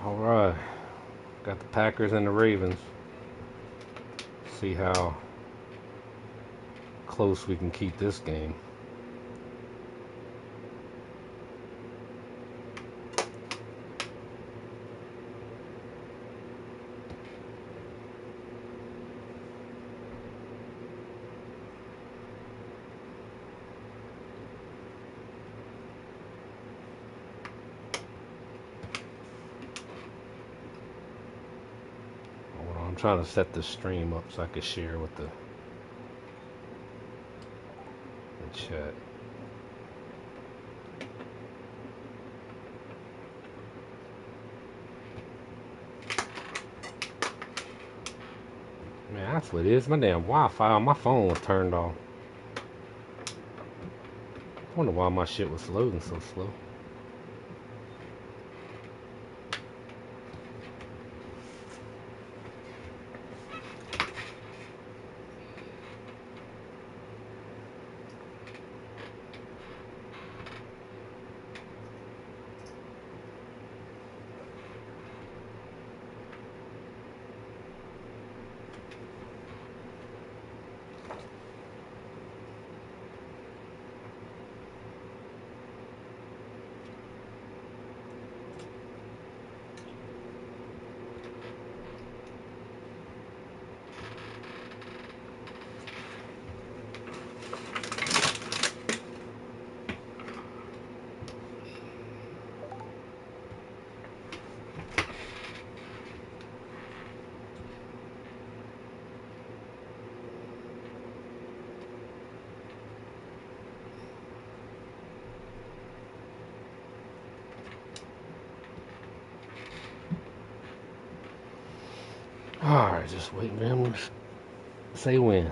All right, got the Packers and the Ravens. See how close we can keep this game. Hold on, I'm trying to set the stream up so I can share with the chat. Man, that's what it is. My damn Wi-Fi on my phone was turned off. I wonder why my shit was loading so slow. Alright, just waiting for him to say when.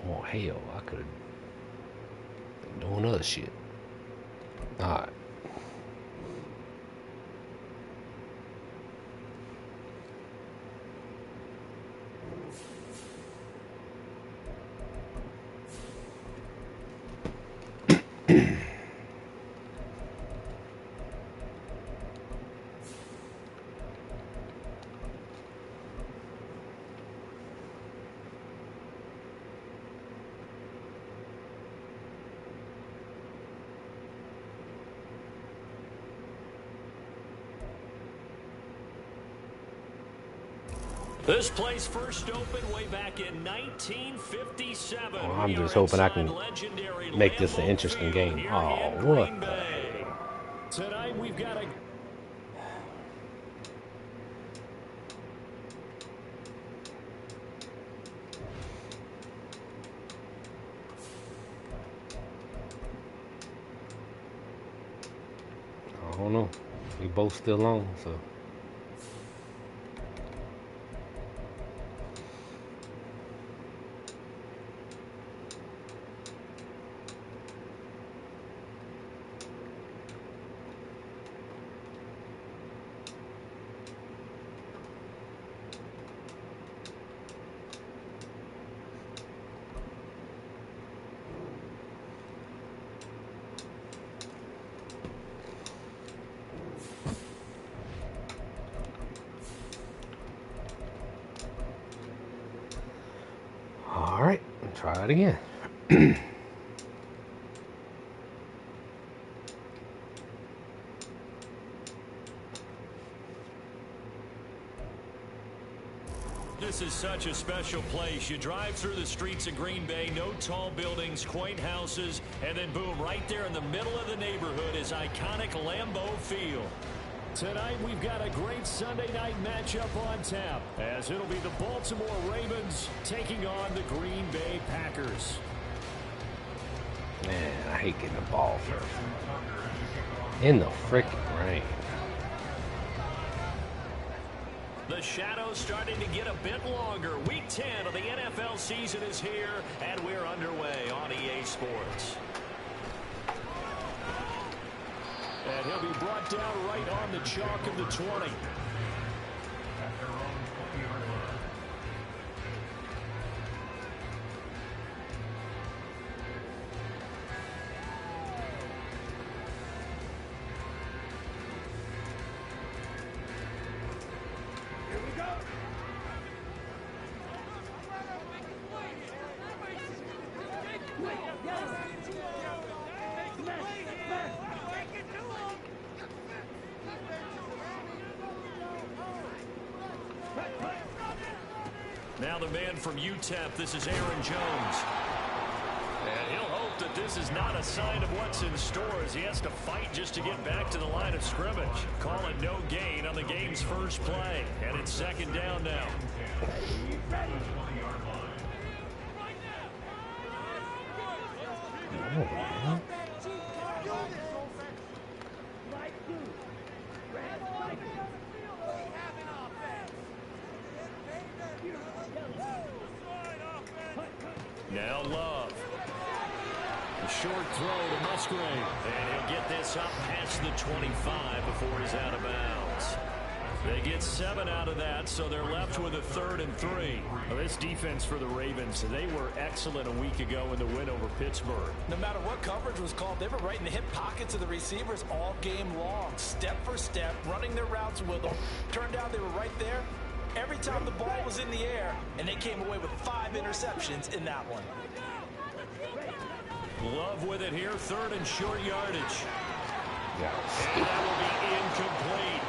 Oh hell, I could have been doing other shit. Alright. This place first opened way back in 1957. Oh, I'm just hoping I can make this an interesting game. Oh, what the hell? Tonight we've got a I don't know. We both still on, so. try it again. This is such a special place. You drive through the streets of Green Bay, no tall buildings, quaint houses, and then boom, right there in the middle of the neighborhood is iconic Lambeau Field. Tonight we've got a great Sunday night matchup on tap, as it'll be the Baltimore Ravens taking on the Green Bay Packers. Man, I hate getting the ball first. In the freaking rain. The shadows starting to get a bit longer. Week 10 of the NFL season is here, and we're underway on EA Sports. And he'll be brought down right on the chalk of the 20. Now the man from UTEP, this is Aaron Jones. And he'll hope that this is not a sign of what's in store as he has to fight just to get back to the line of scrimmage. Call it no gain on the game's first play. And it's second down now. Oh, man. Now Love. A short throw to Musgrave. And he'll get this up past the 25 before he's out of bounds. They get 7 out of that, so they're left with a 3rd and 3. Well, this defense for the Ravens, they were excellent a week ago in the win over Pittsburgh. No matter what coverage was called, they were right in the hip pockets of the receivers all game long. Step for step, running their routes with them. Turned out they were right there every time the ball was in the air, and they came away with 5 interceptions in that one. Love with it here, 3rd and short yardage. Yeah. And that will be incomplete.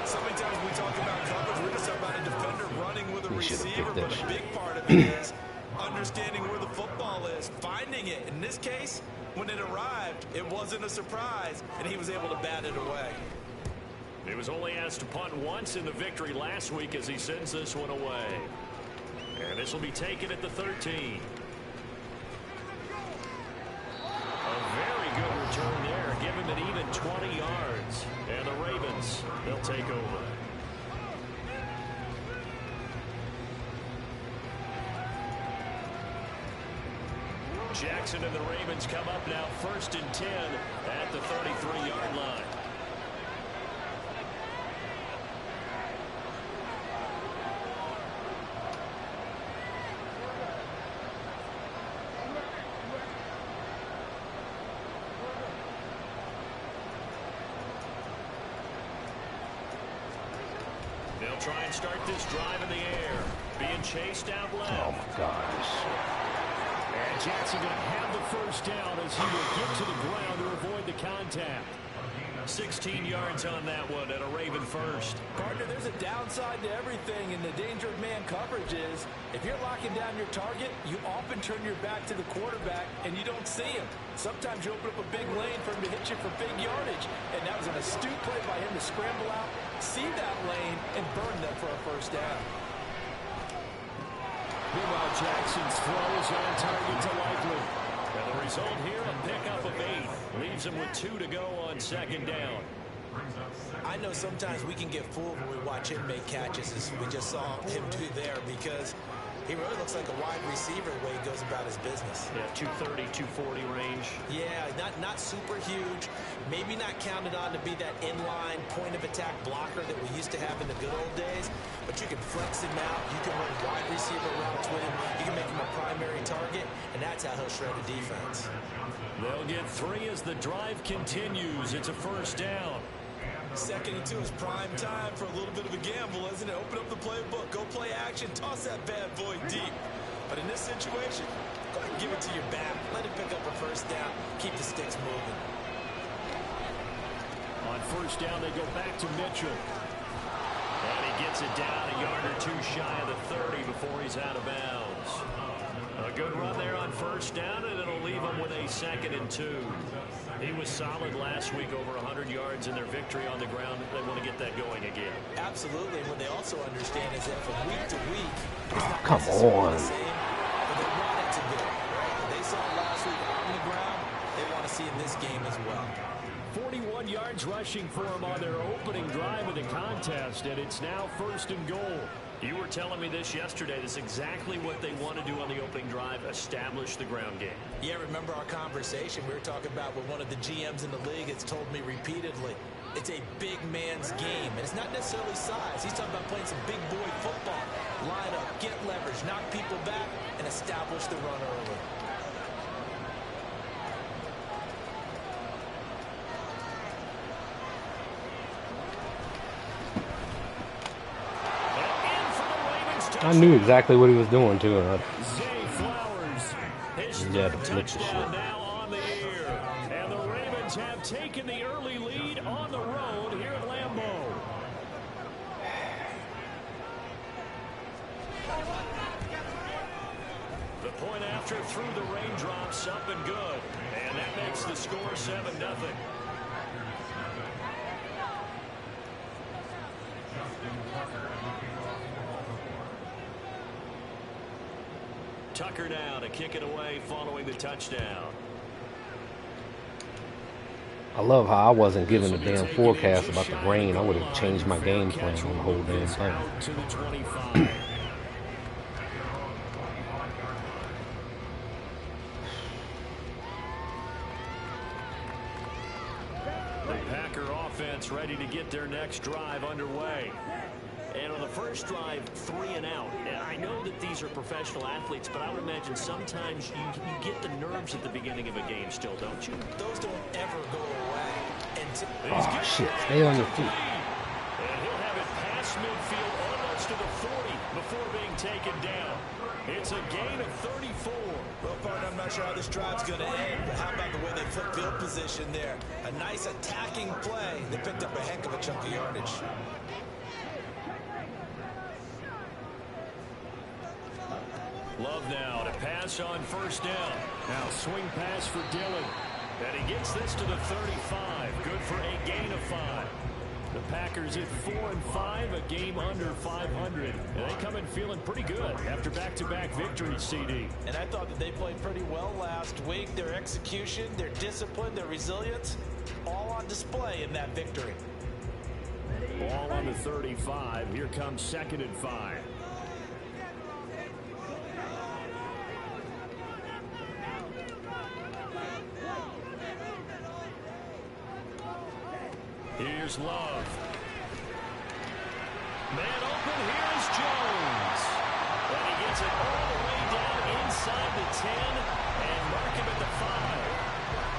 So many times we talk about coverage, we're just about a defender running with a receiver, but a shit. big part of it is understanding where the football is, finding it. In this case, when it arrived, it wasn't a surprise, and he was able to bat it away. He was only asked to punt once in the victory last week as he sends this one away. And this will be taken at the 13. A very good return there. Give him an even 20 yards. And the Ravens, they'll take over. Jackson and the Ravens come up now 1st and 10 at the 33-yard line. They'll try and start this drive in the air. Being chased out left. Oh, my gosh. And Jackson going to have the first down as he will get to the ground to avoid the contact. 16 yards on that one and a Raven first. Partner, there's a downside to everything, and the danger of man coverage is if you're locking down your target, you often turn your back to the quarterback and you don't see him. Sometimes you open up a big lane for him to hit you for big yardage, and that was an astute play by him to scramble out, see that lane, and burn them for a first down. Meanwhile, Jackson's throw is on target to Likely. And the result here, a pickup of 8. Leaves him with 2 to go on second down. I know sometimes we can get fooled when we watch him make catches, as we just saw him do there, because he really looks like a wide receiver the way he goes about his business. Yeah, 230, 240 range. Yeah, not super huge. Maybe not counted on to be that inline point-of-attack blocker that we used to have in the good old days, but you can flex him out. You can run wide receiver routes with him. You can make him a primary target, and that's how he'll shred a defense. They'll get 3 as the drive continues. It's a first down. 2nd and 2 is prime time for a little bit of a gamble, isn't it? Open up the playbook, go play action, toss that bad boy deep. But in this situation, Give it to your back. Let him pick up a first down. Keep the sticks moving. On first down, they go back to Mitchell. And he gets it down a yard or two shy of the 30 before he's out of bounds. A good run there on first down, and it'll leave him with a 2nd and 2. He was solid last week, over 100 yards in their victory on the ground. They want to get that going again. Absolutely. And what they also understand is that from week to week, it's not Come necessarily on. the same, but they want it to go. What they saw last week on the ground, they want to see in this game as well. 41 yards rushing for him on their opening drive of the contest, and it's now 1st and goal. You were telling me this yesterday. This is exactly what they want to do on the opening drive, establish the ground game. Yeah, remember our conversation we were talking about with one of the GMs in the league has told me repeatedly. It's a big man's game, and it's not necessarily size. He's talking about playing some big boy football. Line up, get leverage, knock people back, and establish the run early. I knew exactly what he was doing, too. Zay Flowers, his touchdown now on the air. And the Ravens have taken the early lead on the road here at Lambeau. The point after through the raindrops, up and good. And that makes the score 7-0. Tucker now to kick it away following the touchdown. I love how I wasn't given the damn forecast about the rain. I would have changed my game plan on the whole damn thing. To the 25. The Packer offense ready to get their next drive underway. And on the first drive, 3 and out. And I know that these are professional athletes, but I would imagine sometimes you get the nerves at the beginning of a game still, don't you? Those don't ever go away. Oh, shit. Stay on your feet. And he'll have it past midfield almost to the 40 before being taken down. It's a gain of 34. Well, partner, I'm not sure how this drive's going to end, but how about the way they flip field position there? A nice attacking play. They picked up a heck of a chunk of yardage. Love now to pass on first down. Now swing pass for Dillon. And he gets this to the 35. Good for a gain of 5. The Packers at 4-5, a game under 500. And they come in feeling pretty good after back-to-back victories, CD. And I thought that they played pretty well last week. Their execution, their discipline, their resilience, all on display in that victory. Ball on the 35. Here comes 2nd and 5. Here's Love. Man open, here is Jones. And he gets it all the way down inside the 10 and mark him at the 5.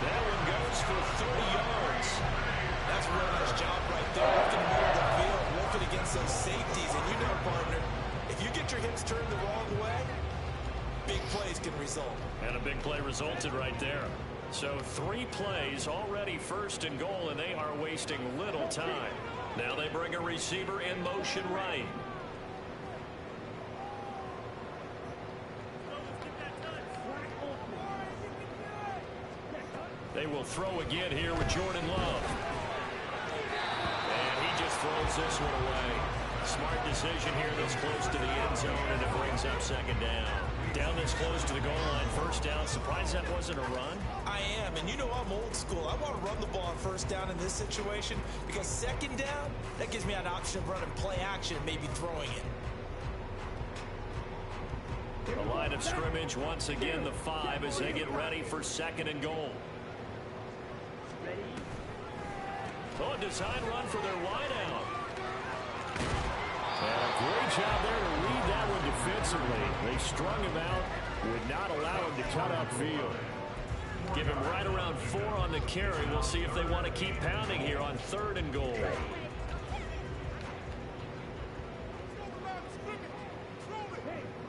That one goes for 30 yards. That's a real nice job right there. Working the middle of the field, working against those safeties. And you know, partner, if you get your hips turned the wrong way, big plays can result. And a big play resulted right there. So 3 plays already 1st and goal, and they are wasting little time. Now they bring a receiver in motion right. They will throw again here with Jordan Love. And he just throws this one away. Smart decision here this close to the end zone, and it brings up 2nd down. Down this close to the goal line, 1st down. Surprised that wasn't a run? I am, and you know I'm old school. I want to run the ball on 1st down in this situation because 2nd down, that gives me an option of running play action and maybe throwing it. The line of scrimmage once again the 5 as they get ready for 2nd and goal. Oh, a design run for their wideout. And a great job there to read that one defensively. They strung him out, would not allow him to cut upfield. Give him right around 4 on the carry. We'll see if they want to keep pounding here on 3rd and goal.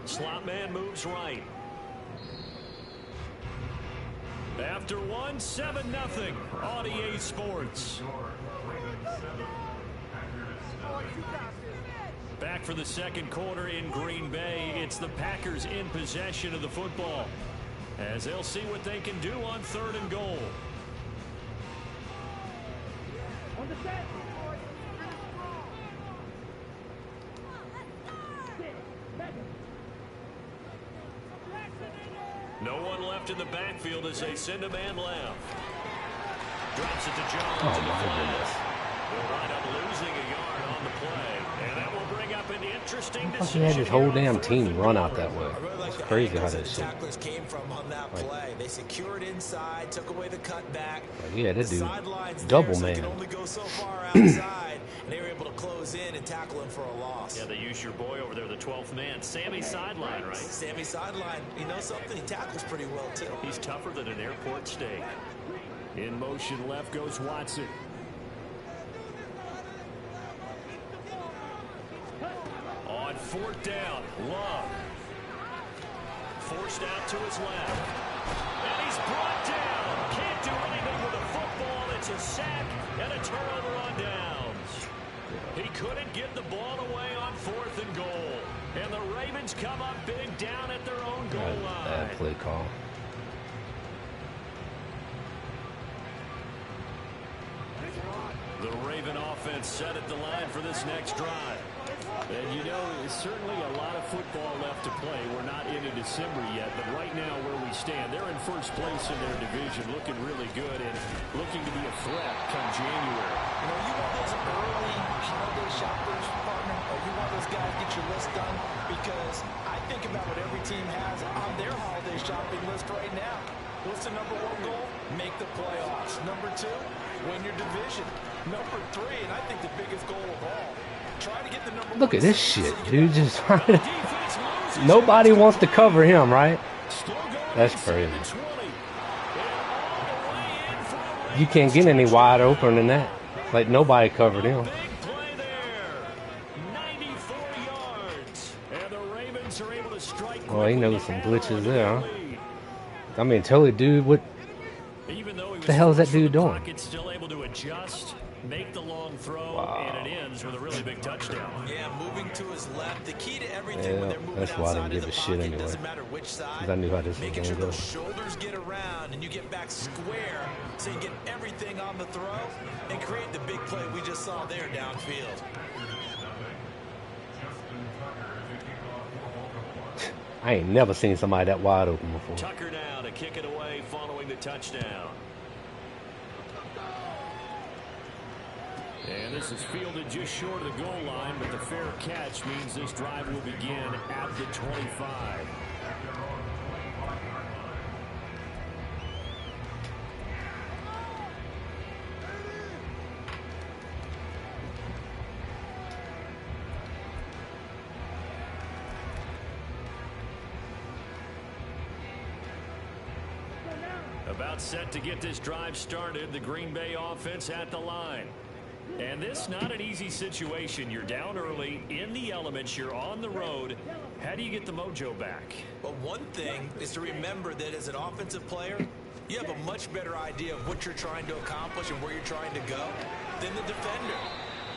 Slot man moves right. After one, 7-0 on EA Sports. Back for the second quarter in Green Bay. It's the Packers in possession of the football, as they'll see what they can do on 3rd and goal. No one left in the backfield as they send a man left. Drops it to Jones. Oh, my goodness. They'll wind up losing a yard on the play. And that will bring up an interesting decision. He had his whole damn team run out that way. Like It's crazy how that the shit. tacklers came from on that play. They secured inside, took away the cutback. Yeah, that dude, Sidelines double there, so man. they can only go so far outside, and they were able to close in and tackle him for a loss. Yeah, they used your boy over there, the 12th man. Sammy sideline, right? Sammy sideline. You know something? He tackles pretty well, too. He's tougher than an airport steak. In motion left goes Watson. On 4th down, Love. Forced out to his left. And he's brought down. Can't do anything with the football. It's a sack and a turnover on downs. He couldn't get the ball away on 4th and goal. And the Ravens come up big down at their own goal line. Bad play call. The Raven offense set at the line for this next drive. And you know, there's certainly a lot of football left to play. We're not into December yet, but right now where we stand, they're in first place in their division, looking really good and looking to be a threat come January. You know, you want those early holiday shoppers, partner, or you want those guys to get your list done? Because I think about what every team has on their holiday shopping list right now. What's the number 1 goal? Make the playoffs. Number 2, win your division. Number 3, and I think the biggest goal of all, try to get the number 1. Look at this shit, dude. Just nobody wants to cover him, right? That's crazy. You can't get any wide open than that. Like, nobody covered him. Big play there. 94 yards. And the Ravens are able to strike. Oh, he knows some glitches there, huh? I mean, totally, dude. What the hell is that dude doing? Still able to adjust, make the long throw, and it ends with a really big touchdown. Yeah, moving to his left. The key to everything when they're moving that's why I didn't outside give of a the shit pocket, anyway. doesn't matter which side. Because I knew how this was Making going sure to go. those shoulders get around and you get back square so you get everything on the throw and create the big play we just saw there downfield. I ain't never seen somebody that wide open before. Tucker now to kick it away following the touchdown. And this is fielded just short of the goal line, but the fair catch means this drive will begin at the 25. About set to get this drive started, the Green Bay offense at the line. And this not an easy situation. You're down early, in the elements, you're on the road. How do you get the mojo back? But one thing is to remember that as an offensive player, you have a much better idea of what you're trying to accomplish and where you're trying to go than the defender.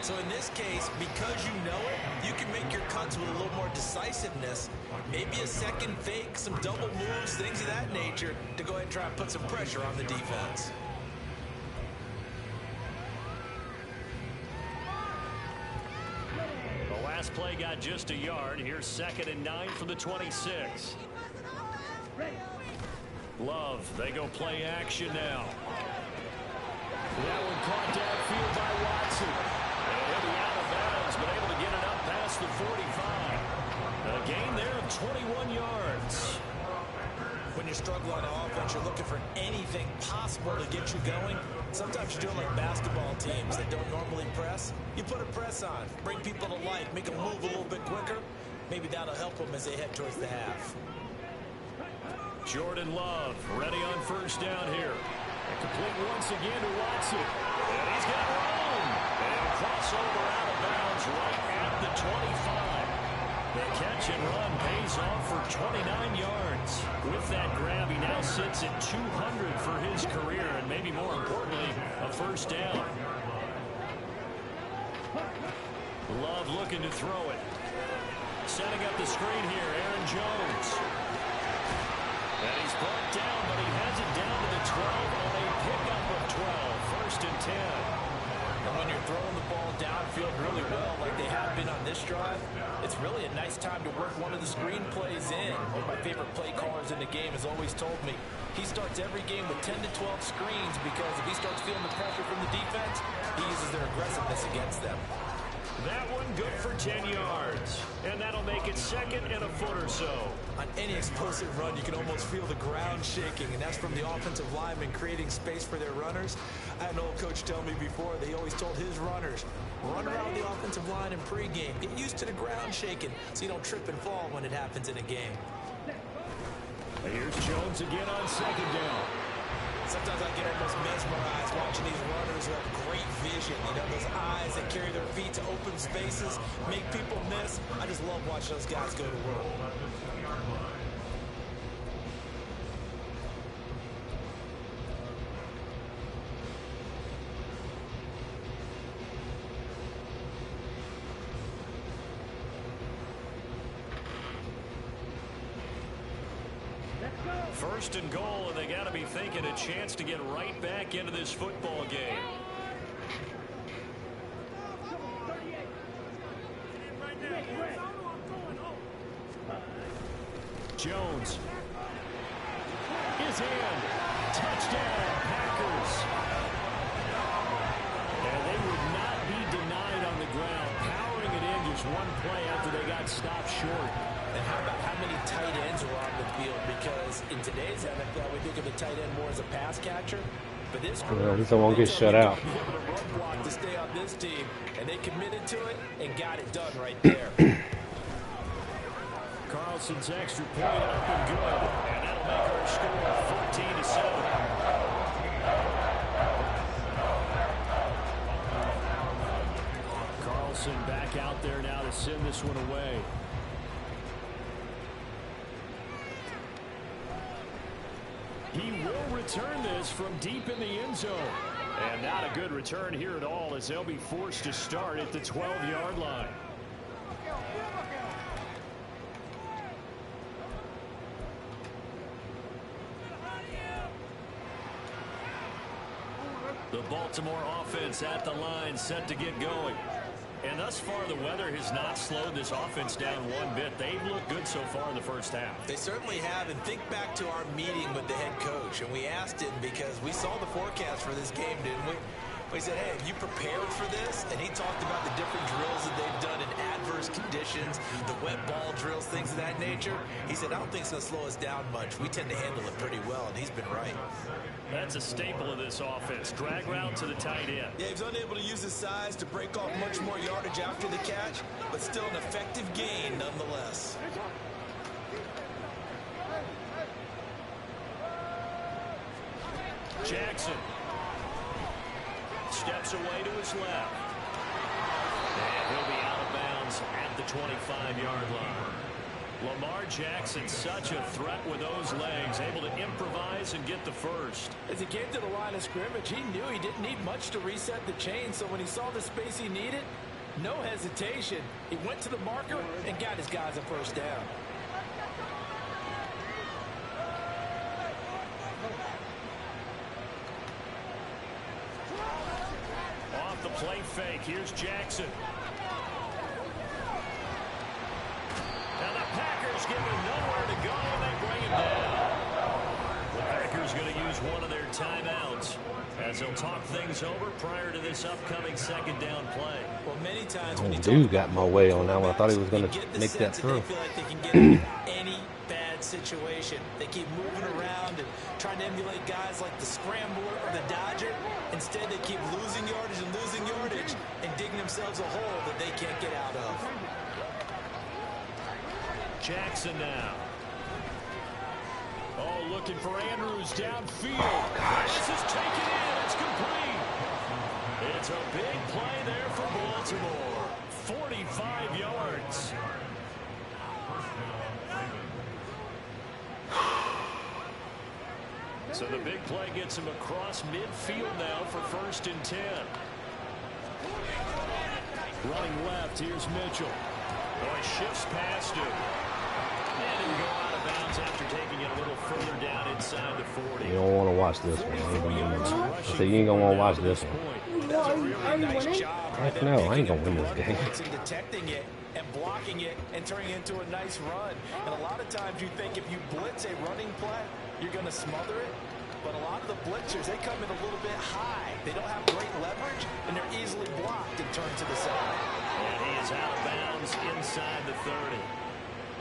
So in this case, because you know it, you can make your cuts with a little more decisiveness. Maybe a second fake, some double moves, things of that nature to go ahead and try and put some pressure on the defense. The last play got just a yard. Here's 2nd and 9 from the 26. Love, they go play action now. That one caught downfield by Watson. And he'll be out of bounds, but able to get it up past the 45. A gain there of 21 yards. When you struggle on offense, you're looking for anything possible to get you going. Sometimes you're doing like basketball teams that don't normally press. You put a press on, bring people to life, make them move a little bit quicker. Maybe that'll help them as they head towards the half. Jordan Love ready on 1st down here. And complete once again to Watson. And he's got room. And crossover out of bounds right at the 25. The catch and run pays off for 29 yards. With that grab, he now sits at 200 for his career, and maybe more importantly, a first down. Love looking to throw it. Setting up the screen here, Aaron Jones. And he's brought down, but he has it down to the 12 on a pickup of 12. First and 10. And when you're throwing the ball downfield really well, like they have been on this drive, it's really a nice time to work one of the screen plays in. One of my favorite play callers in the game has always told me he starts every game with 10 to 12 screens because if he starts feeling the pressure from the defense, he uses their aggressiveness against them. That one good for 10 yards. And that'll make it second and a foot or so. On any explosive run, you can almost feel the ground shaking, and that's from the offensive linemen creating space for their runners. I had an old coach tell me before, they always told his runners, run around the offensive line in pregame. Get used to the ground shaking so you don't trip and fall when it happens in a game. Here's Jones again on second down. Sometimes I get almost mesmerized watching these runners who have great vision. You know, those eyes that carry their feet to open spaces, make people miss. I just love watching those guys go to work. First and goal, and they got to be thinking a chance to get right back into this football game. Jones is in. Touchdown, Packers. And they would not be denied on the ground, powering it in just one play after they got stopped short. And how about how many tight ends are on the field? Because in today's NFL, we think of the tight end more as a pass catcher. But this group, at least I won't get shut out. be able to run block to stay on this team, and they committed to it and got it done right there. Carlson's extra point up and good. And that'll make our score 14-7. Carlson back out there now to send this one away. He will return this from deep in the end zone. And not a good return here at all as they'll be forced to start at the 12-yard line. The Baltimore offense at the line, set to get going. And thus far, the weather has not slowed this offense down one bit. They've looked good so far in the first half. They certainly have. And think back to our meeting with the head coach. And we asked him because we saw the forecast for this game, didn't we? We said, hey, have you prepared for this? And he talked about the different drills that they've done in adverse conditions, the wet ball drills, things of that nature. He said, I don't think it's going to slow us down much. We tend to handle it pretty well, and he's been right. That's a staple of this offense. Drag route to the tight end. Yeah, he's unable to use his size to break off much more yardage after the catch, but still an effective gain nonetheless. Jackson steps away to his left. And he'll be out of bounds at the 25-yard line. Lamar Jackson, such a threat with those legs, able to improvise and get the first. As he came to the line of scrimmage, he knew he didn't need much to reset the chain, so when he saw the space he needed, no hesitation. He went to the marker and got his guys a first down. Off the play fake, here's Jackson. Now the Packers give him nowhere to go, and they bring him down. The Packers going to use one of their timeouts as they'll talk things over prior to this upcoming second down play. Well, many times Oh, when you dude got my way on that one. I thought he was going to make that throw. They feel like they can get in any bad situation. They keep moving around and trying to emulate guys like the Scrambler or the Dodger. Instead, they keep losing yardage and digging themselves a hole that they can't get out of. Jackson now. Oh, looking for Andrews downfield. Oh, gosh. This is taken in. It's complete. It's a big play there for Baltimore. 45 yards. So the big play gets him across midfield now for 1st and 10. Running left, here's Mitchell. Oh, he shifts past him. And he'll go out of bounds after taking it a little further down inside the 40. You don't want to watch this one. I said you ain't going to want to watch this one. That's a really nice job. Heck no, I ain't going to win this game. Detecting it and blocking it and turning it into a nice run. And a lot of times you think if you blitz a running play, you're going to smother it. But a lot of the blitzers, they come in a little bit high. They don't have great leverage, and they're easily blocked and turned to the side. And he is out of bounds inside the 30.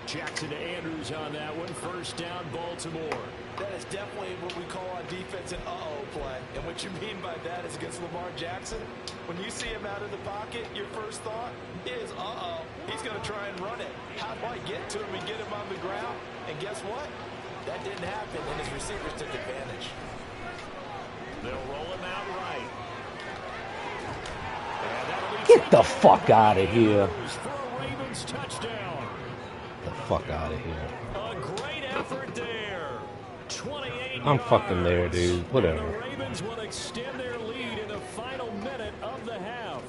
Jackson to Andrews on that one. 1st down, Baltimore. That is definitely what we call on defense an uh-oh play. And what you mean by that is against Lamar Jackson, when you see him out of the pocket, your first thought is, uh-oh, he's going to try and run it. How do I get to him and get him on the ground? And guess what? That didn't happen, and his receivers took advantage. They'll roll him out right. Get the fuck out of here. For a Ravens touchdown. The fuck out of here. A great effort there. 28 I'm fucking there, dude. Whatever. The Ravens will extend their lead in the final minute of the half.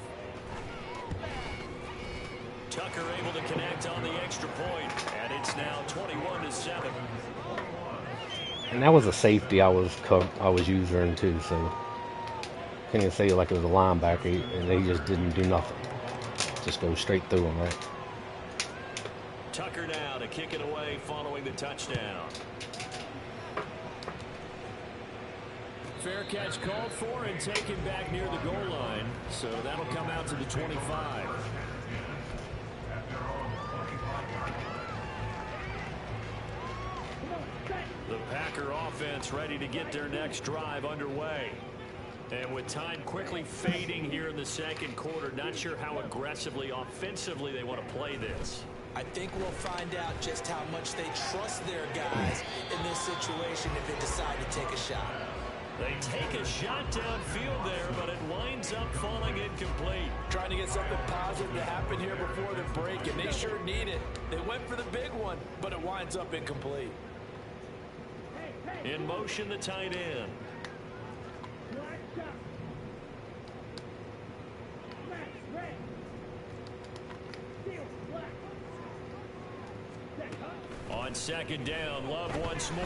Tucker able to connect on the extra point, and it's now 21-7. And that was a safety I was using too, so can't even say like it was a linebacker, and they just didn't do nothing. Just go straight through him, right? Tucker now to kick it away following the touchdown. Fair catch called for and taken back near the goal line, so that'll come out to the 25. The Packer offense ready to get their next drive underway. And with time quickly fading here in the second quarter, not sure how aggressively, offensively they want to play this. I think we'll find out just how much they trust their guys in this situation if they decide to take a shot. They take a shot downfield there, but it winds up falling incomplete. Trying to get something positive to happen here before the break, and they sure need it. They went for the big one, but it winds up incomplete. In motion, the tight end. On 2nd down, Love once more.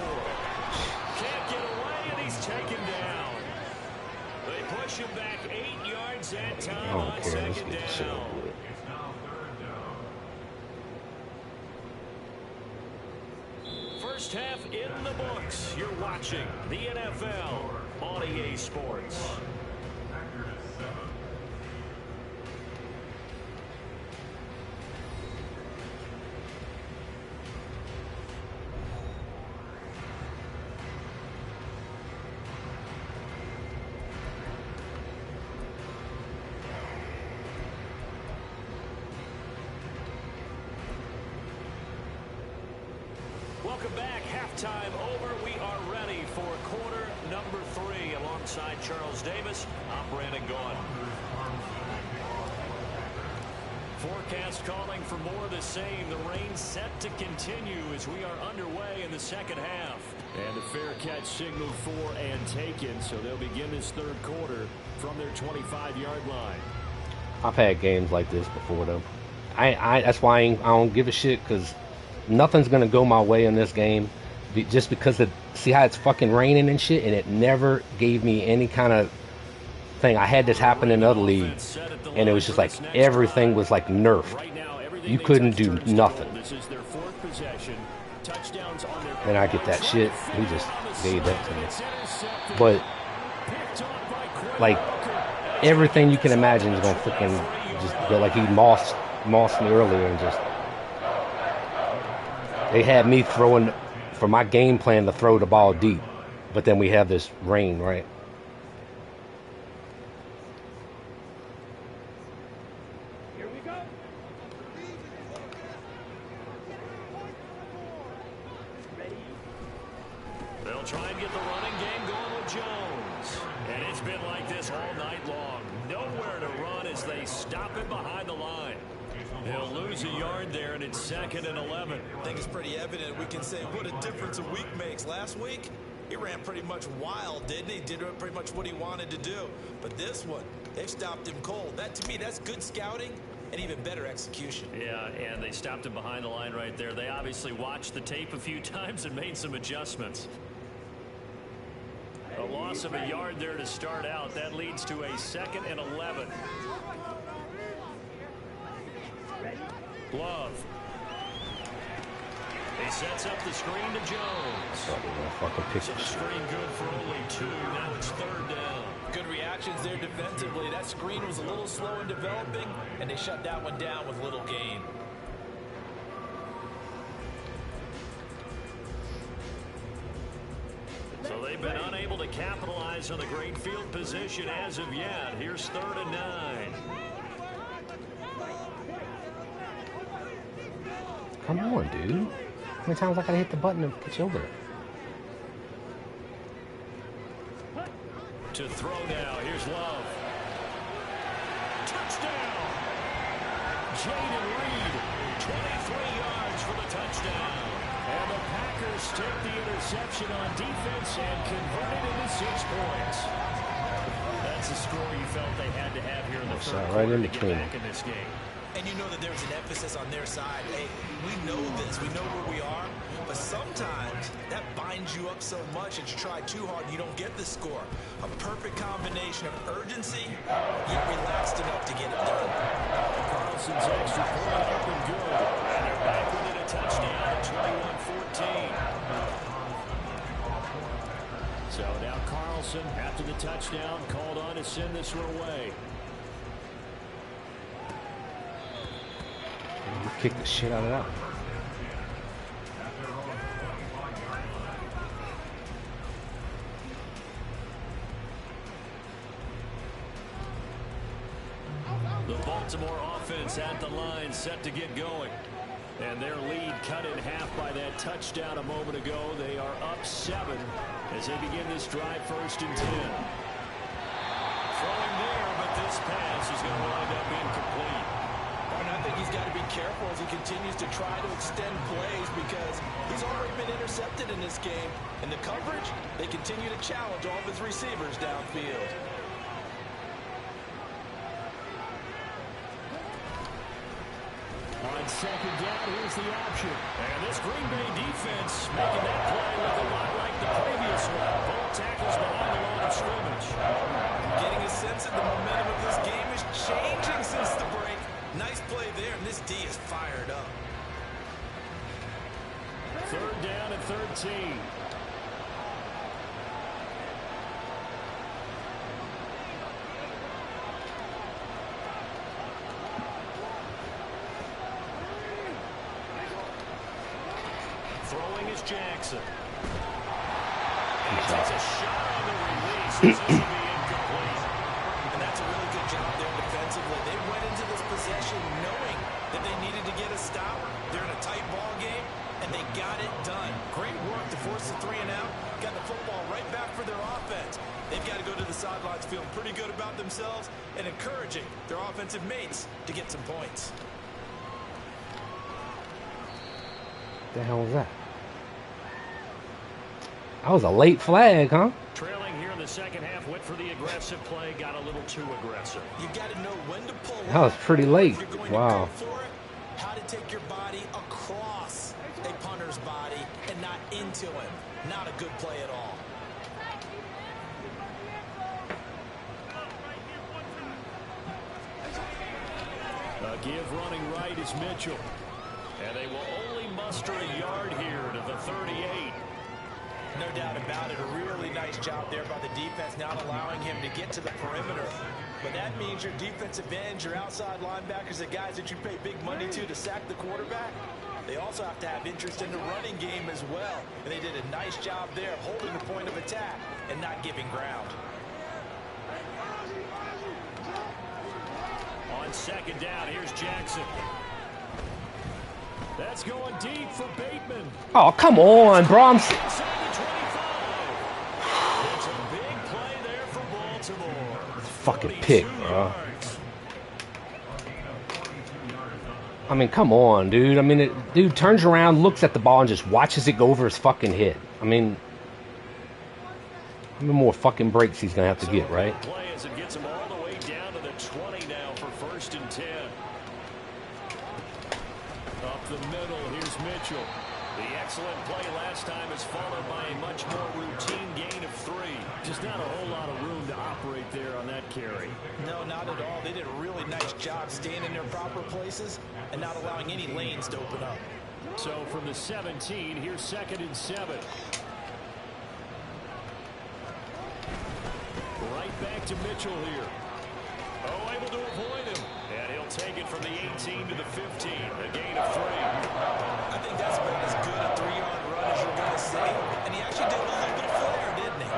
Can't get away, and he's taken down. They push him back 8 yards that time on 2nd down. First half in the books. You're watching the NFL on EA Sports. Welcome back. Halftime over. We are ready for quarter number 3 alongside Charles Davis. I'm Brandon Gaughan. Forecast calling for more of the same. The rain set to continue as we are underway in the second half. And the fair catch signaled for and taken, so they'll begin this third quarter from their 25-yard line. I've had games like this before, though. That's why I don't give a shit, because nothing's going to go my way in this game just because see how it's fucking raining and shit, and it never gave me any kind of thing. I had this happen in other leagues, and it was just like everything was like nerfed. You couldn't do nothing. And I get that shit. He just gave that to me. But, like, everything you can imagine is going to freaking just go like he mossed me earlier, and just they had me throwing for my game plan to throw the ball deep, but then we have this rain, right? Here we go. They'll try and get the running game going with Jones. And it's been like this all night long. Nowhere to run as they stop him behind the line. They'll lose a yard there, and it's 2nd and 11. I think it's pretty evident. We can say what a difference a week makes. Last week, He ran pretty much wild, didn't he? Did pretty much what he wanted to do. But this one, they've stopped him cold. That, to me, that's good scouting and even better execution. Yeah, and they stopped him behind the line right there. They obviously watched the tape a few times and made some adjustments. A loss of a yard there to start out. That leads to a 2nd and 11. Love. He sets up the screen to Jones. So the screen good for only 2. Now it's 3rd down. Good reactions there defensively. That screen was a little slow in developing, and they shut that one down with little gain. So they've been unable to capitalize on the great field position as of yet. Here's 3rd and 9. Come on, dude. How many times I gotta hit the button to get you over there? To throw now. Here's Love. Touchdown. Jaden Reed. 23 yards for the touchdown. And the Packers take the interception on defense and convert it into 6 points. That's the score you felt they had to have here in the third right quarter in to get between. back in this game. And you know that there's an emphasis on their side. Hey, we know this. We know where we are. But sometimes that binds you up so much that you try too hard and you don't get the score. A perfect combination of urgency, yet relaxed enough to get it done. Carlson's extra point up and good. And they're back within a touchdown at 21-14. So now Carlson, after the touchdown, called on to send this one away. You kick the shit out of that. The Baltimore offense at the line, set to get going. And their lead cut in half by that touchdown a moment ago. They are up 7 as they begin this drive, 1st and 10. Throwing there, but this pass is going to wind up incomplete. And I think he's got to be careful as he continues to try to extend plays because he's already been intercepted in this game. And the coverage, they continue to challenge all of his receivers downfield. On 2nd down, here's the option. And this Green Bay defense making that play look a lot like the previous one. Both tackles behind the line of scrimmage. Getting a sense that the momentum of this game is changing since the break. Nice play there, and this D is fired up. 3rd down and 13. Throwing is Jackson. And he takes a shot on the release. This will be incomplete. And that's a really good job there defensively. They went into this possession knowing that they needed to get a stop. They're in a tight ball game, and they got it done. Great work to force the 3 and out. Got the football right back for their offense. They've got to go to the sidelines feeling pretty good about themselves and encouraging their offensive mates to get some points. What the hell was that? That was a late flag, huh? Trailing here in the 2nd half, went for the aggressive play, got a little too aggressive. You got to know when to pull. That was pretty late. Wow. How to take your body across a punter's body and not into him. Not a good play at all. A give running right is Mitchell. And they will only muster a yard here to the 38. No doubt about it. A really nice job there by the defense, not allowing him to get to the perimeter. But that means your defensive ends, your outside linebackers, the guys that you pay big money to sack the quarterback, they also have to have interest in the running game as well. And they did a nice job there of holding the point of attack and not giving ground. On 2nd down, here's Jackson. That's going deep for Bateman. Oh, come on, bro. Inside the 25. It's a big play there for Baltimore. Fucking pick, bro. I mean, come on, dude. I mean, dude turns around, looks at the ball, and just watches it go over his fucking head. I mean, How many more fucking breaks he's gonna have to get, right? Play as it gets him all the way down to the 20 now for 1st and 10. Up the middle, here's Mitchell. The excellent play last time is followed by a much more routine gain of 3. Just not a whole lot of room to operate there on that carry. No, not at all. They did a really nice job staying in their proper places and not allowing any lanes to open up. So from the 17, here's 2nd and 7. Right back to Mitchell here. Oh, able to avoid him. And he'll take it from the 18 to the 15. A gain of 3. I think that's about as good a 3-yard run as you're going to see. And he actually did a little bit of flair, didn't he?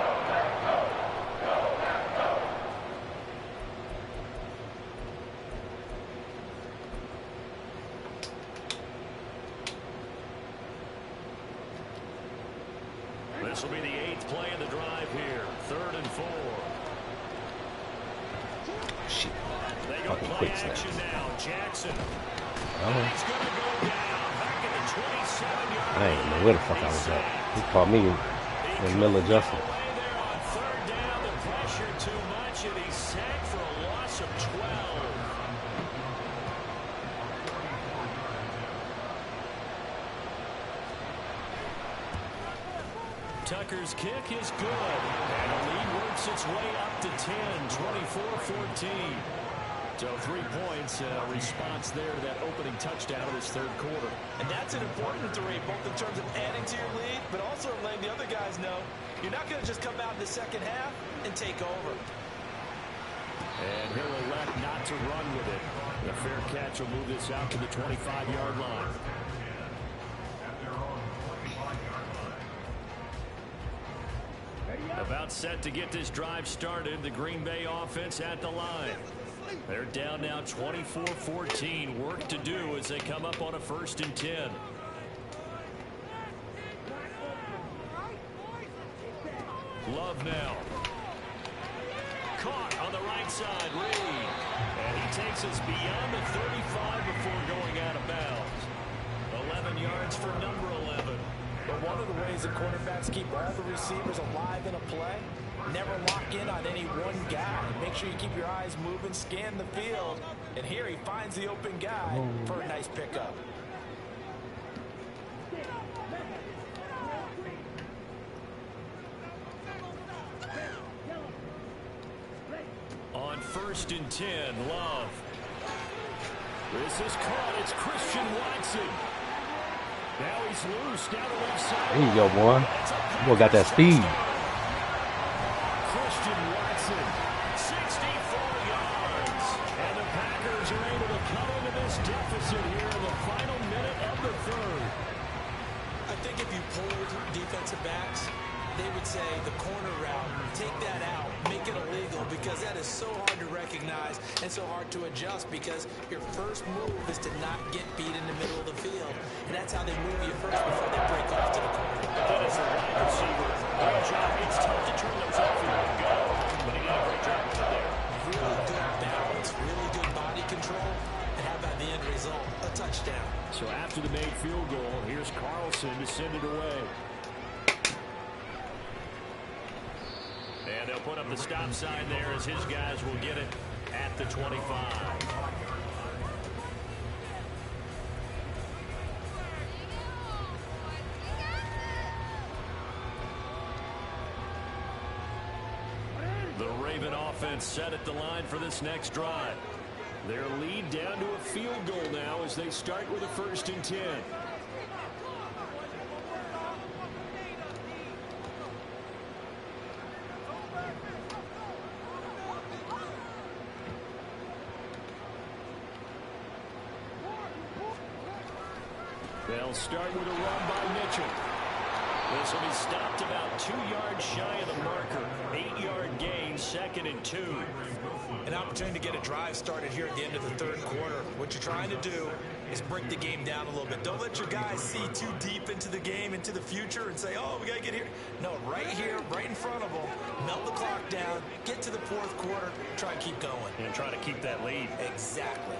This will be the 8th play of the drive here. 3rd and 4. Shit. They go Fucking play quick action snaps. now. Jackson. Oh. He's going to go down. Back at the 27-yard I ain't know where the fuck I was at. He called me in the middle of adjustment. away there on 3rd down. The pressure too much, and he's sacked for a loss of 12. Tucker's kick is good, and the lead works its way up to 10, 24-14. So 3 points, response there to that opening touchdown of this 3rd quarter. And that's an important 3, both in terms of adding to your lead, but also letting the other guys know you're not going to just come out in the second half and take over. And he'll elect not to run with it. The fair catch will move this out to the 25-yard line. About set to get this drive started. The Green Bay offense at the line. They're down now 24-14. Work to do as they come up on a 1st and 10. Love now. Caught on the right side. Reed. And he takes us beyond the 35 before going out of bounds. 11 yards for number 11. But one of the ways that quarterbacks keep all the receivers alive in a play, never lock in on any one guy. Make sure you keep your eyes moving, scan the field. And here he finds the open guy for a nice pickup. On 1st and 10, Love. This is caught. It's Christian Watson. Now he's loose down the left side. There you go, boy. Boy got that speed. Christian Watson, 64 yards. And the Packers are able to cut into this deficit here in the final minute of the 3rd. I think if you pulled defensive backs, they would say the corner route, take that out, make it illegal, because that is so hard to recognize and so hard to adjust, because your first move is to not get beat in the middle of the field. And that's how they move you first before they break off to the corner. But as a wide receiver, great job. It's tough to turn those off and let go. But he did a great job with it there. Really good balance, really good body control. And how about the end result? A touchdown. So after the made field goal, here's Carlson to send it away. And they'll put up the stop sign there as his guys will get it at the 25. The Raven offense set at the line for this next drive. Their lead down to a field goal now as they start with a 1st and 10. They'll start with a run by Mitchell. This will be stopped about 2 yards shy of the marker. 8-yard gain, 2nd and 2. An opportunity to get a drive started here at the end of the 3rd quarter. What you're trying to do is break the game down a little bit. Don't let your guys see too deep into the game, into the future, and say, oh, we got to get here. No, right here, right in front of them, melt the clock down, get to the 4th quarter, try and keep going. And try to keep that lead. Exactly.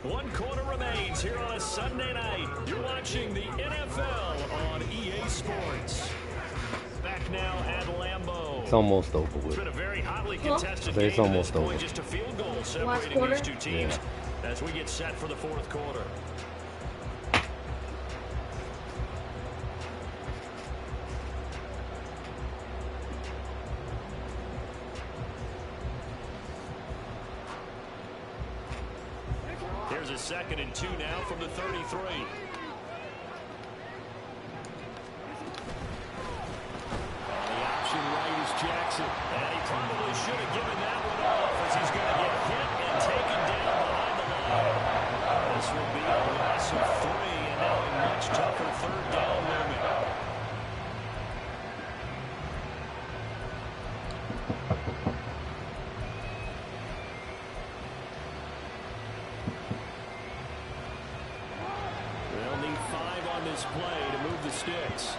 1 quarter remains here on a Sunday night. You're watching the NFL on EA Sports. Back now at Lambeau. It's almost over with. It's been a very hotly contested game It's almost to this point. over. Just a field goal separating these two teams as we get set for the fourth quarter. Here's a 2nd and 2 now from the 33. Jackson, and he probably should have given that one off as he's going to get hit and taken down behind the line. This will be a loss of 3, and now a much tougher 3rd down movement. They'll need 5 on this play to move the sticks.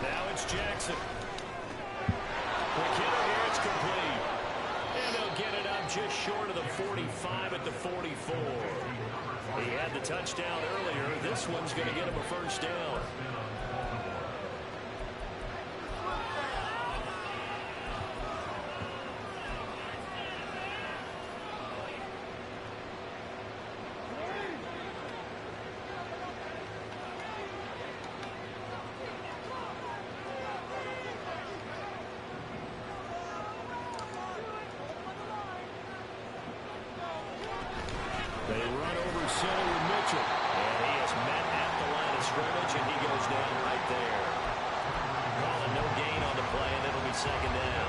Now it's Jackson. Quick hitter here, it's complete. And they'll get it up just short of the 45 at the 44. He had the touchdown earlier. This one's going to get him a 1st down. They run over center with Mitchell. And he is met at the line of scrimmage, and he goes down right there. Calling no gain on the play, and it'll be 2nd down.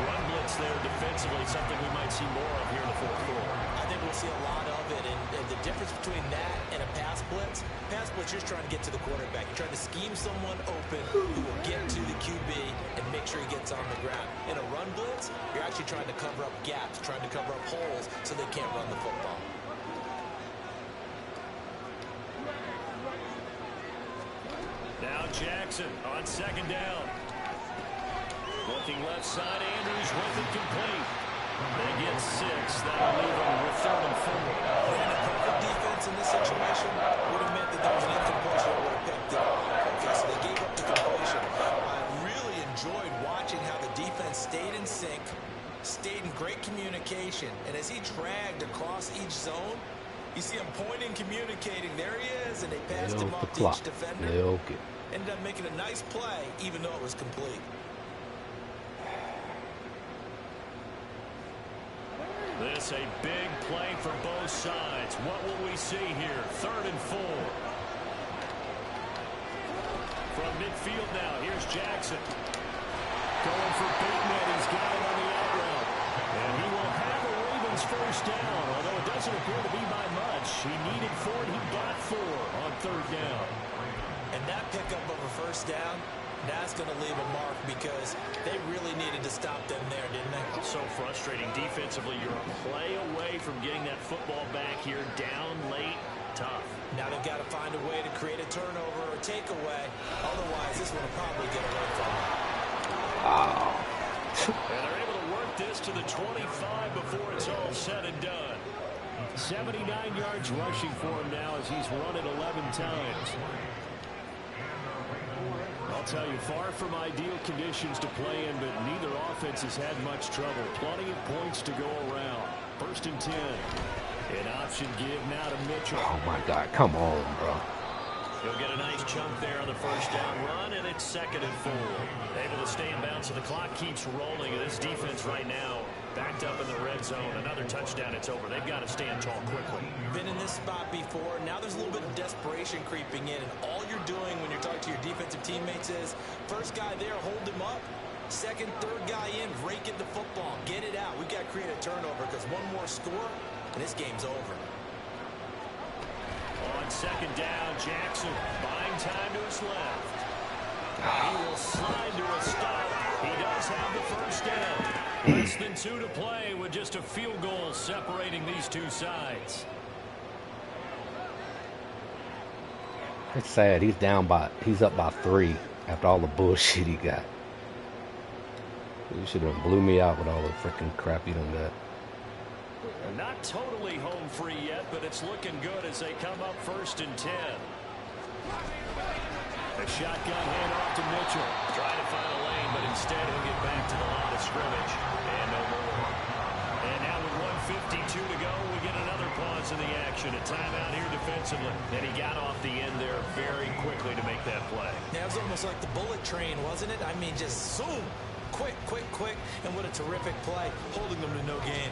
Run blitz there defensively, something we might see more of here in the fourth quarter. I think we'll see a lot of it, and the difference between that and a pass blitz, you're just trying to get to the quarterback. You're trying to scheme someone open who will get to the QB and make sure he gets on the ground. In a run blitz, you're actually trying to cover up gaps, trying to cover up holes so they can't run the football. Now Jackson on 2nd down. Looking left side, Andrews with it complete. They get 6. That'll leave them with 3rd and 4. And a perfect defense in this situation would have meant that there was an incompletion that would have picked it off. Okay, so they gave up the completion. I really enjoyed watching how the defense stayed in sync, stayed in great communication, and as he dragged across each zone, you see him pointing, communicating. There he is, and they passed him off to each defender. Ended up making a nice play, even though it was complete. This a big play for both sides. What will we see here? 3rd and 4. From midfield now, here's Jackson. Going for Bateman. He's got it on the out route. And he will have a Ravens 1st down, although it doesn't appear to be by much. He needed 4, and he got 4 on 3rd down. And that pickup of a 1st down, that's going to leave a mark because they really needed to stop them there, didn't they? So frustrating defensively. You're a play away from getting that football back here down late. Tough. Now they've got to find a way to create a turnover or takeaway. Otherwise, this one will probably get away from them. And they're able to work this to the 25 before it's all said and done. 79 yards rushing for him now as he's run it 11 times. I'll tell you, far from ideal conditions to play in, but neither offense has had much trouble. Plenty of points to go around. 1st and 10. An option give now to Mitchell. Oh, my God. Come on, bro. He'll get a nice chunk there on the 1st down run, and it's 2nd and 4. Able to stay in bounds, so the clock keeps rolling. And this defense right now backed up in the red zone. Another touchdown, it's over. They've got to stand tall quickly. Been in this spot before. Now there's a little bit of desperation creeping in, and all you're doing when you're talking to your defensive teammates is, first guy there, hold him up. 2nd, 3rd guy in, rake at the football. Get it out. We've got to create a turnover because one more score, and this game's over. On 2nd down, Jackson buying time to his left. He will slide to a stop. He does have the 1st down. Less than 2 to play with just a field goal separating these two sides. It's sad. He's up by 3 after all the bullshit he got. You should have blew me out with all the freaking crap you done got. Not totally home free yet, but it's looking good as they come up 1st and 10. A shotgun handoff to Mitchell. Trying to find a lane, but instead he'll get back to the line of scrimmage. And no more. And now with 1:52 to go, we get another pause in the action. A timeout here defensively. And he got off the end there very quickly to make that play. Yeah, it was almost like the bullet train, wasn't it? I mean, just zoom. Quick, quick, quick. And what a terrific play, holding them to no gain.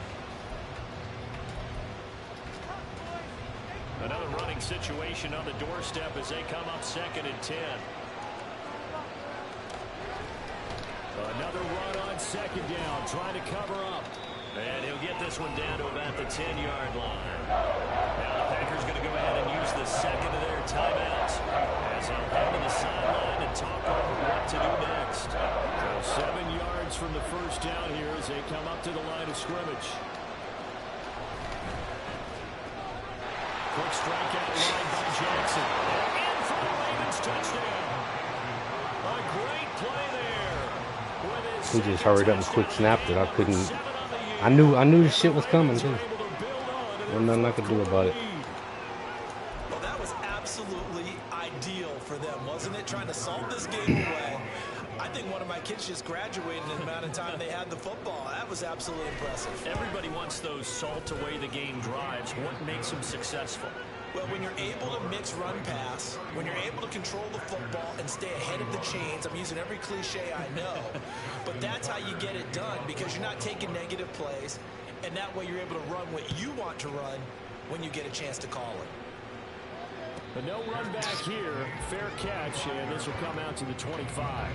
Another running situation on the doorstep as they come up 2nd and 10. Another run on 2nd down, trying to cover up. And he'll get this one down to about the 10-yard line. Now the Packers going to go ahead and use the second of their timeouts as they'll head to the sideline and talk over what to do next. So 7 yards from the 1st down here as they come up to the line of scrimmage. Quick strikeout line by Jackson. In for the Ravens touchdown. A great play there. He just hurried up and quick snapped it. I couldn't. I knew the shit was coming too. There's nothing I could do about it. Well, that was absolutely ideal for them, wasn't it? Trying to solve this game away. I think one of my kids just graduated in the amount of time they had the football. That was absolutely impressive. Everybody wants those salt away the game drives. What makes them successful? Well, when you're able to mix run pass, when you're able to control the football and stay ahead of the chains, I'm using every cliche I know, but that's how you get it done because you're not taking negative plays, and that way you're able to run what you want to run when you get a chance to call it. But no run back here. Fair catch, and this will come out to the 25.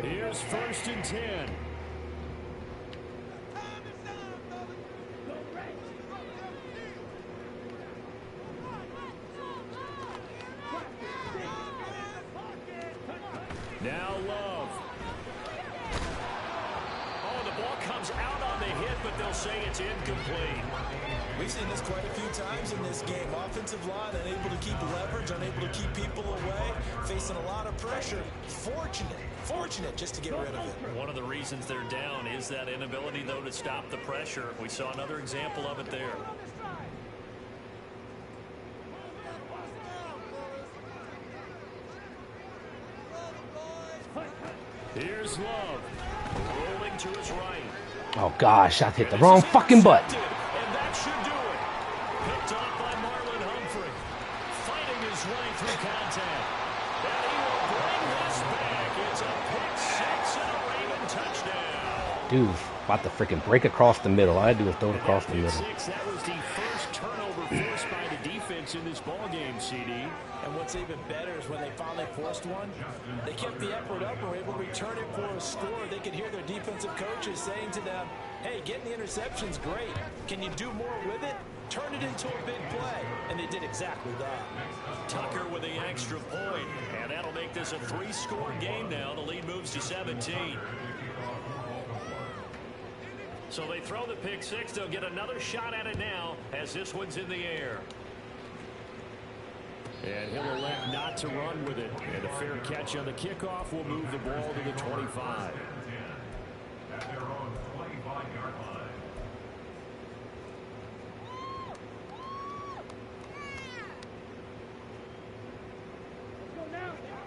Here's 1st and 10. Now Love. Oh, the ball comes out on the hit, but they'll say it's incomplete. We've seen this quite a few times in this game. Offensive line unable to keep leverage, unable to keep people away, facing a lot of pressure. Fortunate just to get rid of it. One of the reasons they're down is that inability, though, to stop the pressure. We saw another example of it there. Here's Love. Rolling to his right. Oh gosh, I hit the wrong fucking button. And that should do it. Picked off by Marlon Humphrey. Fighting his way through contact. And he will bring this back. It's a pick six and a Raven touchdown. Dude, about to freaking break across the middle. All I had to do was throw it across the middle. That was the first turnover forced by the defense in this ballgame, CD. And what's even better is when they finally forced one, they kept the effort up and were able to return it for a score. They could hear their defensive coaches saying to them, hey, getting the interception's great. Can you do more with it? Turn it into a big play. And they did exactly that. Tucker with the extra point. And that'll make this a 3-score game now. The lead moves to 17. So they throw the pick six. They'll get another shot at it now as this one's in the air. And he'll elect not to run with it. And a fair catch on the kickoff will move the ball to the 25.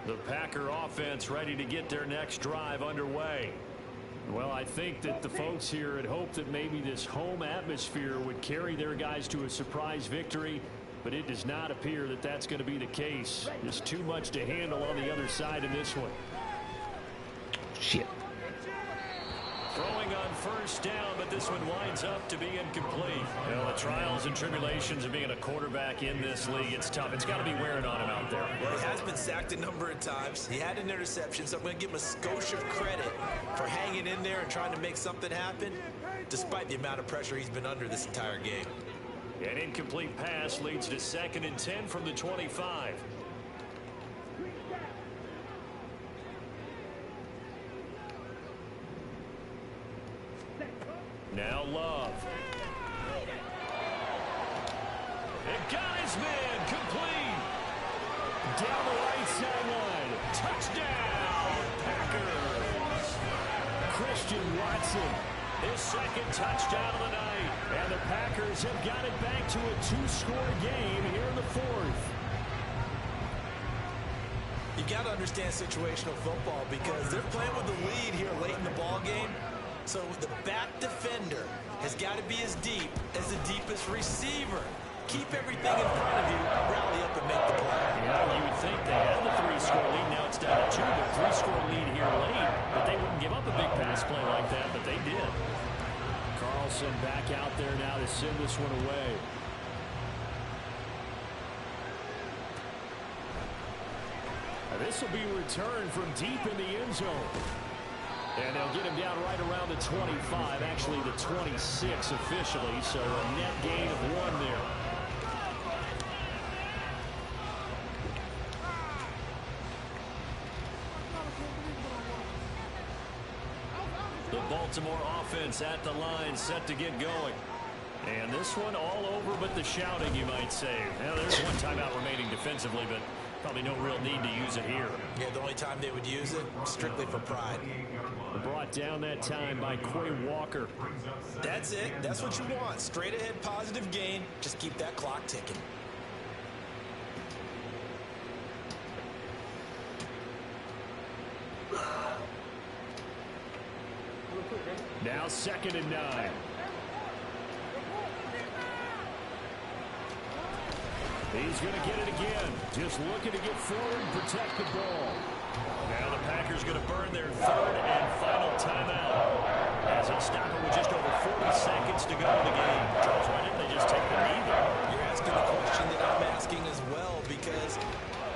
The Packer offense ready to get their next drive underway. Well, I think that the folks here had hoped that maybe this home atmosphere would carry their guys to a surprise victory, but it does not appear that that's going to be the case. There's too much to handle on the other side in this one. Shit. Throwing on first down, but this one winds up to be incomplete. Well, the trials and tribulations of being a quarterback in this league, it's tough. It's got to be wearing on him out there. Well, he has been sacked a number of times. He had an interception, so I'm going to give him a skosh of credit for hanging in there and trying to make something happen, despite the amount of pressure he's been under this entire game. An incomplete pass leads to 2nd and 10 from the 25. Now Love. It got his man complete. Down the right sideline. Touchdown, Packers. Christian Watson, his second touchdown of the night. And the Packers have got it back to a 2-score game here in the fourth. You got to understand situational football because they're playing with the lead here late in the ball game. So the back defender has got to be as deep as the deepest receiver. Keep everything in front of you, rally up and make the play. Yeah, you would think they had the 3-score lead. Now it's down to 2, but 3-score lead here late. But they wouldn't give up a big pass play like that, but they did. Carlson back out there now to send this one away. This will be returned from deep in the end zone. And they'll get him down right around the 25, actually the 26 officially, so a net gain of 1 there. The Baltimore offense at the line, set to get going. And this one all over but the shouting, you might say. Now, there's one timeout remaining defensively, but probably no real need to use it here. Yeah, the only time they would use it, strictly for pride. Brought down that time by Quay Walker. That's it. That's what you want. Straight ahead positive gain. Just keep that clock ticking. Now 2nd and 9. He's going to get it again. Just looking to get forward and protect the ball. Now the Packers going to burn their 3rd and final timeout. As he'll stop it with just over 40 seconds to go in the game. Charles, why didn't they just take the knee there? You're asking the question that I'm asking as well, because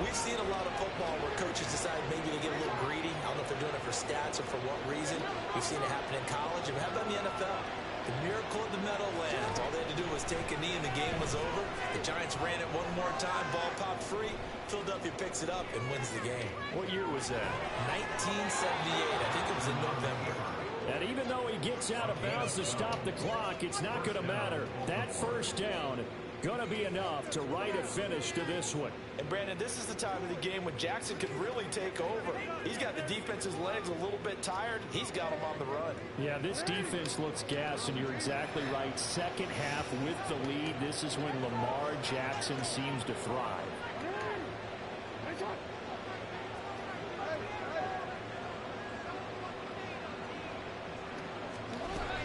we've seen a lot of football where coaches decide maybe to get a little greedy. I don't know if they're doing it for stats or for what reason. We've seen it happen in college. And how about in the NFL? The miracle of the Meadowlands. All they had to do was take a knee and the game was over. The Giants ran it one more time. Ball popped free. Philadelphia picks it up and wins the game. What year was that? 1978. I think it was in November. And even though he gets out of bounds to stop the clock, it's not going to matter. That first down going to be enough to write a finish to this one. And Brandon, this is the time of the game when Jackson could really take over. He's got the defense's legs a little bit tired. He's got them on the run. Yeah, this defense looks gassed, and you're exactly right. Second half with the lead, this is when Lamar Jackson seems to thrive.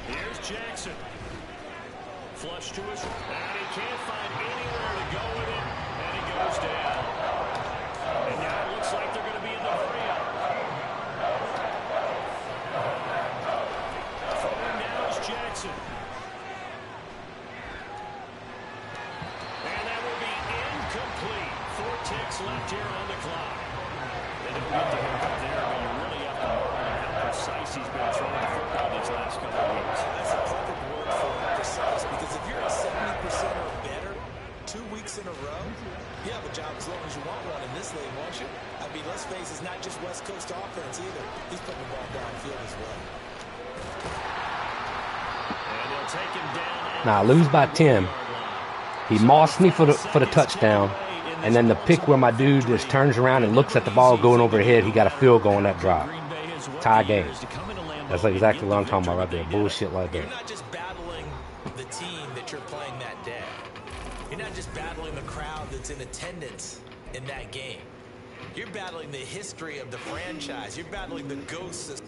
Here's Jackson. Flush to his, and he can't find anywhere to go with it, and he goes down. And now it looks like they're going to be in the hurry-up. Throwing down is Jackson. And that will be incomplete. 4 ticks left here on the clock. They don't get the haircut there, but you really have to marvel at how precise he's been throwing the football these last couple of weeks. That's a perfect word for it, precise, because if you're at 70% or better 2 weeks in a row, you have a job as long as you want one in this league, won't you? I mean, let's face it, it's not just West Coast offense either. He's putting the ball downfield as well. And they'll take him down. Now, I lose by 10. He mossed me for the touchdown. And then the pick where my dude just turns around and looks at the ball going over head, he got a field goal on that drop. Tie game. That's exactly what I'm talking about right there. Bullshit like that. You're not just battling the team that you're playing that day. You're not just battling the crowd that's in attendance in that game. You're battling the history of the franchise. You're battling the ghosts